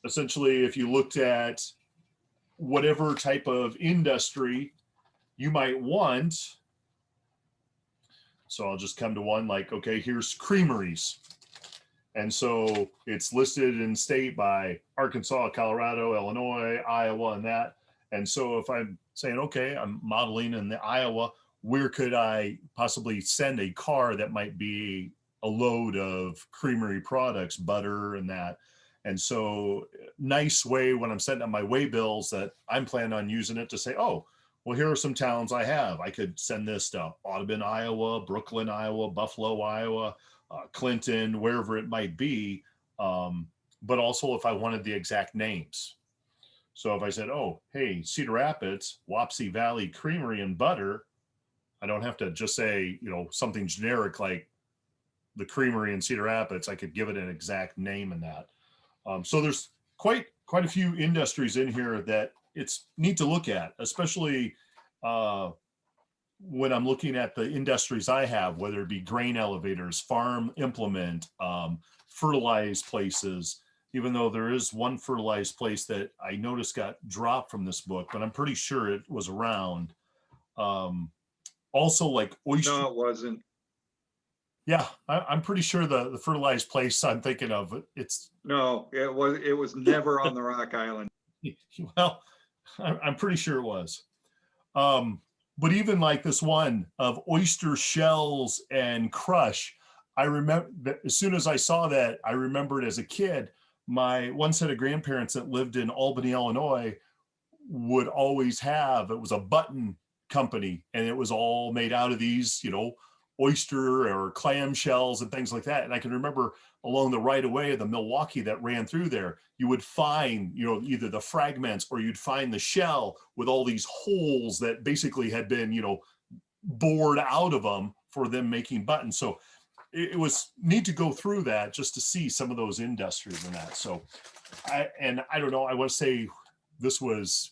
essentially, if you looked at whatever type of industry you might want, so I'll just come to one like, okay, here's creameries. And so it's listed in state by Arkansas, Colorado, Illinois, Iowa, and that. And so if I'm saying, okay, I'm modeling in the Iowa, where could I possibly send a car that might be a load of creamery products, butter and that. And so nice way when I'm setting up my way bills that I'm planning on using it to say, oh, well, here are some towns I have. I could send this to Audubon, Iowa, Brooklyn, Iowa, Buffalo, Iowa, Clinton, wherever it might be. But also if I wanted the exact names. So if I said, oh, hey, Cedar Rapids, Wapsie Valley Creamery and Butter, I don't have to just say, something generic like the creamery in Cedar Rapids. I could give it an exact name in that. So there's quite a few industries in here that it's neat to look at, especially when I'm looking at the industries I have, whether it be grain elevators, farm implement, fertilized places, even though there is one fertilized place that I noticed got dropped from this book, but I'm pretty sure it was around. Also like oyster. No, it wasn't. Yeah, I'm pretty sure the fertilized place I'm thinking of, it's. No, it was never on the Rock Island. Well, I'm pretty sure it was. But even like this one of oyster shells and crush, I remember that as soon as I saw that, I remembered as a kid, my one set of grandparents that lived in Albany, Illinois, would always have, it was a button company and it was all made out of these, oyster or clam shells and things like that. And I can remember along the right of way of the Milwaukee that ran through there, you would find, either the fragments or you'd find the shell with all these holes that basically had been, bored out of them for them making buttons. So it was neat to go through that just to see some of those industries and that. So I don't know, I want to say this was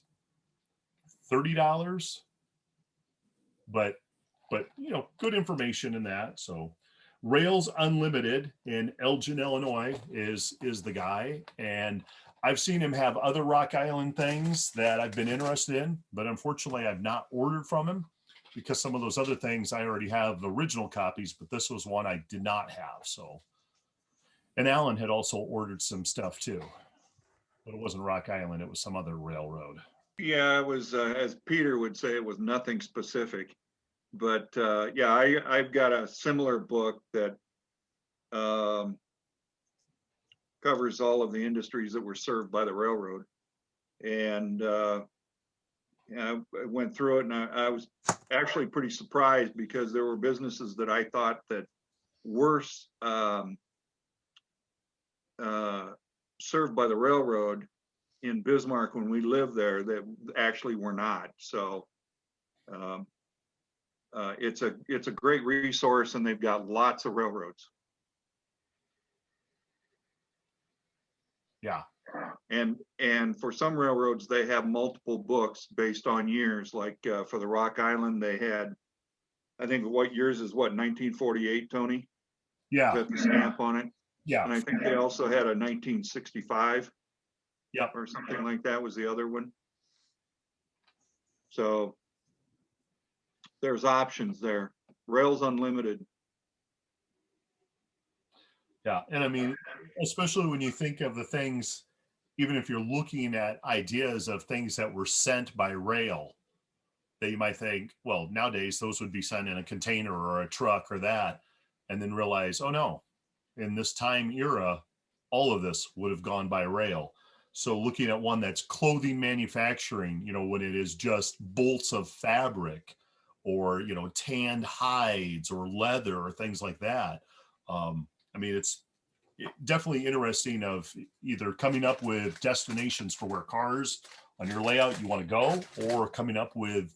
$30, but good information in that. So Rails Unlimited in Elgin, Illinois is the guy. And I've seen him have other Rock Island things that I've been interested in, but unfortunately I've not ordered from him because some of those other things I already have the original copies, but this was one I did not have. So, and Alan had also ordered some stuff too, but it wasn't Rock Island. It was some other railroad. Yeah, it was, as Peter would say, it was nothing specific. But yeah, I've got a similar book that covers all of the industries that were served by the railroad. And I went through it, and I was actually pretty surprised because there were businesses that I thought that were served by the railroad in Bismarck when we lived there that actually were not. So it's a great resource, and they've got lots of railroads. Yeah. And for some railroads, they have multiple books based on years. Like for the Rock Island, they had, I think, what years is what, 1948, Tony? Yeah. Got the stamp on it. Yeah. And I think they also had a 1965. Yep. Or something like that was the other one. So there's options there. Rails Unlimited. Yeah. And I mean, especially when you think of the things, even if you're looking at ideas of things that were sent by rail, that you might think, well, nowadays those would be sent in a container or a truck or that, and then realize, oh no, in this time era, all of this would have gone by rail. So looking at one that's clothing manufacturing, you know, when it is just bolts of fabric or, you know, tanned hides or leather or things like that. I mean, it's definitely interesting of either coming up with destinations for where cars on your layout you want to go, or coming up with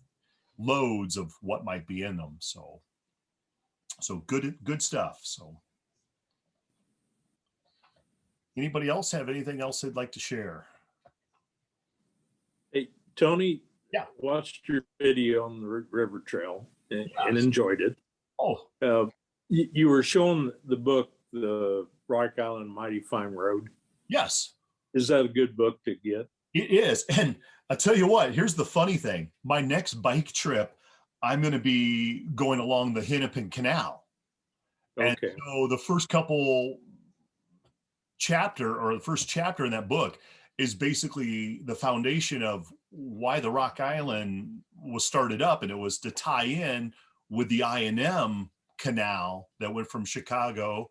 loads of what might be in them. So good stuff. So anybody else have anything else they'd like to share? Hey, Tony. Yeah. Watched your video on the river trail and Yes. enjoyed it. Oh, You were showing the book, The Rock Island Mighty Fine Road. yes, Is that a good book to get? it is. And I'll tell you what, here's the funny thing. My next bike trip, I'm going to be going along the Hennepin Canal. And Okay. so the first chapter in that book is basically the foundation of why the Rock Island was started up. And it was to tie in with the I&M Canal that went from Chicago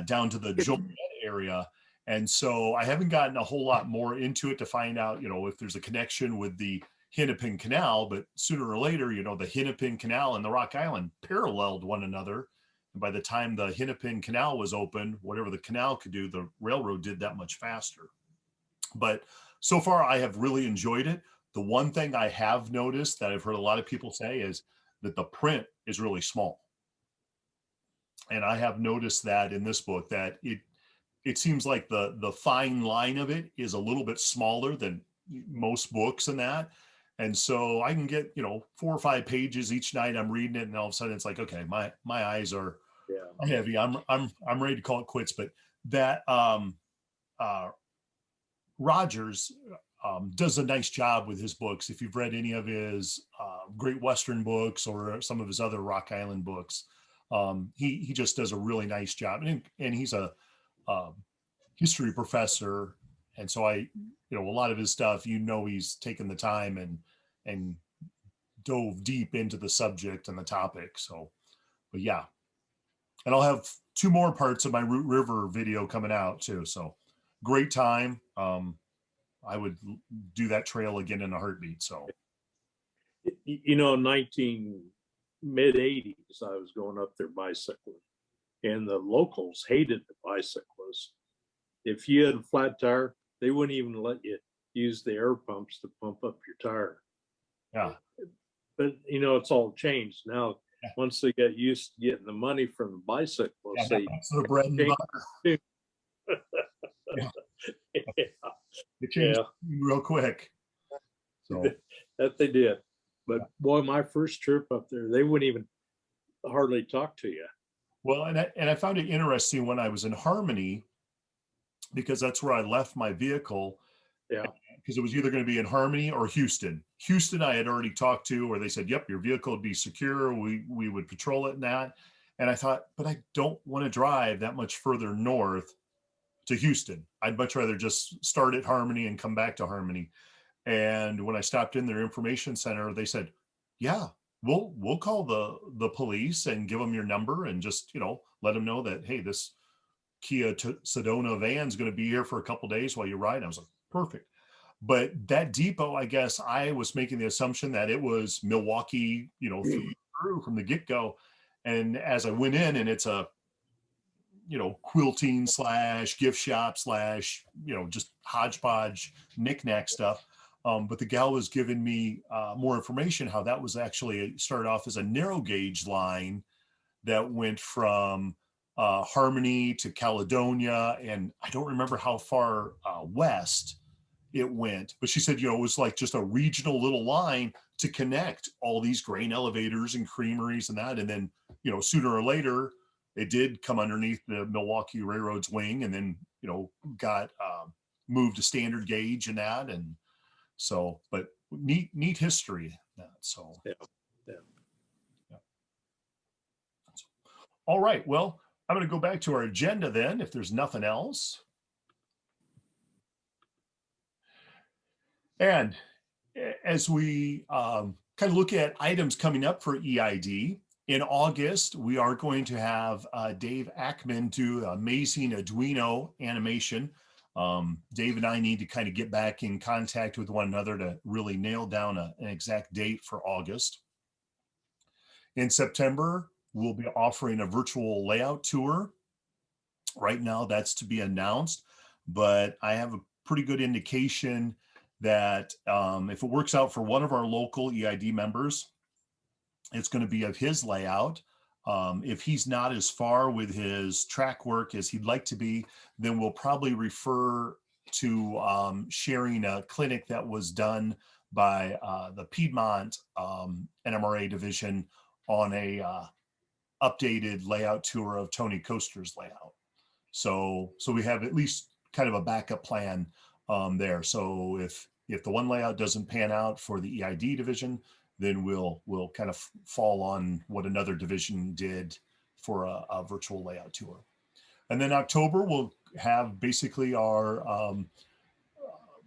down to the Joliet area. And so I haven't gotten a whole lot more into it to find out, you know, if there's a connection with the Hennepin Canal, but sooner or later, you know, the Hennepin Canal and the Rock Island paralleled one another. And by the time the Hennepin Canal was open, whatever the canal could do, the railroad did that much faster. But so far, I have really enjoyed it. The one thing I have noticed that I've heard a lot of people say is that the print is really small. And I have noticed that in this book, that it seems like the fine line of it is a little bit smaller than most books and that. And so I can get, you know, 4 or 5 pages each night. I'm reading it, and all of a sudden it's like, okay, my eyes are heavy. I'm ready to call it quits. But that Rogers does a nice job with his books. If you've read any of his Great Western books or some of his other Rock Island books, he just does a really nice job. And he's a history professor, and so a lot of his stuff, you know, he's taken the time and dove deep into the subject and the topic. So, but yeah, and I'll have 2 more parts of my Root River video coming out too. So great time. I would do that trail again in a heartbeat. So, You know, mid-80s, I was going up there bicycling, and the locals hated the bicyclists. If you had a flat tire, they wouldn't even let you use the air pumps to pump up your tire. yeah. But, you know, it's all changed now. Yeah. Once they get used to getting the money from the bicyclists, that's the bread and butter. Yeah. It changed real quick. So that they did. But boy, my first trip up there, they wouldn't even hardly talk to you. Well, and I found it interesting when I was in Harmony, because that's where I left my vehicle. Yeah. Because it was either going to be in Harmony or Houston. Houston, I had already talked to, where they said, yep, your vehicle would be secure. We would patrol it and that. And I thought, but I don't want to drive that much further north to Houston. I'd much rather just start at Harmony and come back to Harmony. And when I stopped in their information center, they said, yeah, we'll call the police and give them your number and just, you know, let them know that, hey, this Sedona van's going to be here for a couple days while you ride. I was like, perfect. But that depot, I guess I was making the assumption that it was Milwaukee, through from the get-go. And as I went in, and it's a, quilting / gift shop / just hodgepodge knickknack stuff. But the gal was giving me more information how that was actually started off as a narrow gauge line that went from Harmony to Caledonia, and I don't remember how far west it went, but she said, it was like just a regional little line to connect all these grain elevators and creameries and that. And then, sooner or later, it did come underneath the Milwaukee Railroad's wing, and then, got moved to standard gauge and that. And so, but neat history. So, Yeah. All right. Well, I'm going to go back to our agenda then, if there's nothing else. And as we kind of look at items coming up for EID, in August, we are going to have Dave Ackman do amazing Arduino animation. Dave and I need to kind of get back in contact with one another to really nail down an exact date for August. In September, we'll be offering a virtual layout tour. Right now, that's to be announced, but I have a pretty good indication that if it works out for one of our local EID members, it's going to be of his layout. If he's not as far with his track work as he'd like to be, then we'll probably refer to sharing a clinic that was done by the Piedmont NMRA division on a updated layout tour of Tony Coaster's layout. So we have at least kind of a backup plan there. So if the one layout doesn't pan out for the EID division, then we'll kind of fall on what another division did for a virtual layout tour. And then October, we'll have basically our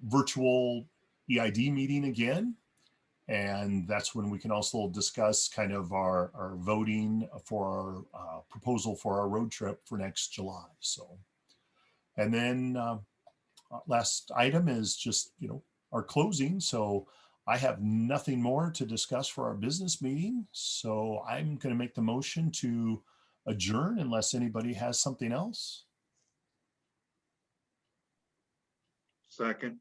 virtual EID meeting again. And that's when we can also discuss kind of our voting for our proposal for our road trip for next July. So, and then last item is just, our closing. So I have nothing more to discuss for our business meeting. So I'm going to make the motion to adjourn unless anybody has something else. Second.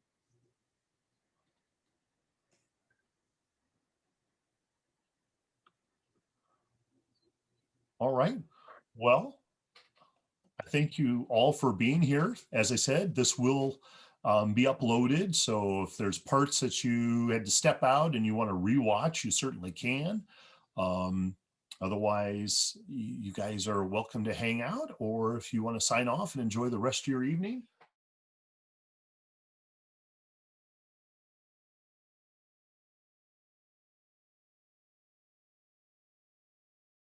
All right. Well, I thank you all for being here. As I said, this will be uploaded. So if there's parts that you had to step out and you want to rewatch, you certainly can. Otherwise, you guys are welcome to hang out, or if you want to sign off and enjoy the rest of your evening,